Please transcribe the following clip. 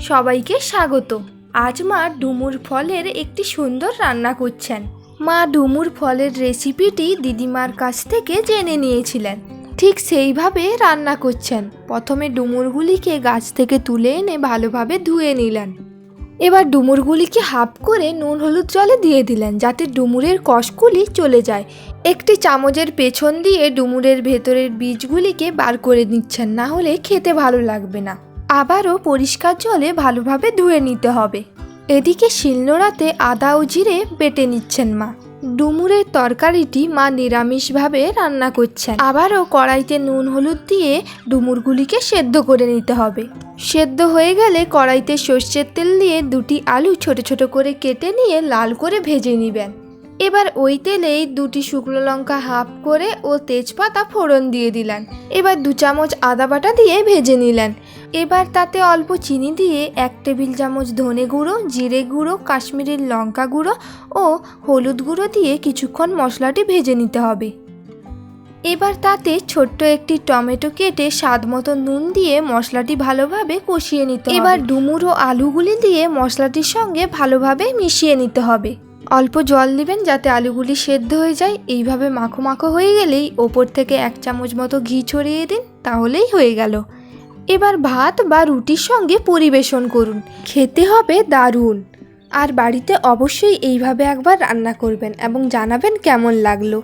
সবাইকে স্বাগত। আজ মা ডুমুর ফলের একটি সুন্দর রান্না করছেন। মা ডুমুর ফলের রেসিপিটি দিদিমার কাছ থেকে জেনে নিয়েছিলেন, ঠিক সেইভাবে রান্না করছেন। প্রথমে ডুমুরগুলিকে গাছ থেকে তুলে এনে ভালোভাবে ধুয়ে নিলেন। এবার ডুমুরগুলিকে হাফ করে নুন হলুদ জলে দিয়ে দিলেন, যাতে ডুমুরের কষগুলি চলে যায়। একটি চামচের পেছন দিয়ে ডুমুরের ভেতরের বীজগুলিকে বার করে নিচ্ছেন, না হলে খেতে ভালো লাগবে না। আবারও পরিষ্কার জলে ভালোভাবে ধুয়ে নিতে হবে। এদিকে শিলনোড়াতে আদা ও জিরে বেটে নিচ্ছেন মা। ডুমুরের তরকারিটি মা নিরামিষভাবে রান্না করছেন। আবারও কড়াইতে নুন হলুদ দিয়ে ডুমুরগুলিকে সেদ্ধ করে নিতে হবে। সেদ্ধ হয়ে গেলে কড়াইতে সর্ষের তেল দিয়ে দুটি আলু ছোট ছোট করে কেটে নিয়ে লাল করে ভেজে নেবেন। এবার ওই তেলেই দুটি শুকনো লঙ্কা হাফ করে ও তেজপাতা ফোড়ন দিয়ে দিলেন। এবার 2 চামচ আদা বাটা দিয়ে ভেজে নিলেন। এবার তাতে অল্প চিনি দিয়ে 1 টেবিল চামচ ধনে গুঁড়ো, জিরে গুঁড়ো, কাশ্মীরি লঙ্কা গুঁড়ো ও হলুদ গুঁড়ো দিয়ে কিছুক্ষণ মশলাটি ভেজে নিতে হবে। এবার তাতে ছোট্ট একটি টমেটো কেটে স্বাদ মতো নুন দিয়ে মশলাটি ভালোভাবে কষিয়ে নিতে হবে। এবার ডুমুর ও আলুগুলি দিয়ে মশলাটির সঙ্গে ভালোভাবে মিশিয়ে নিতে হবে। অল্প জল দিবেন যাতে আলুগুলি সেদ্ধ হয়ে যায়। এইভাবে মাখো মাখো হয়ে গেলেই ওপর থেকে 1 চামচ মতো ঘি ছড়িয়ে দিন, তাহলেই হয়ে গেল। এবার ভাত বা রুটির সঙ্গে পরিবেশন করুন, খেতে হবে দারুণ। আর বাড়িতে অবশ্যই এইভাবে একবার রান্না করবেন এবং জানাবেন কেমন লাগলো।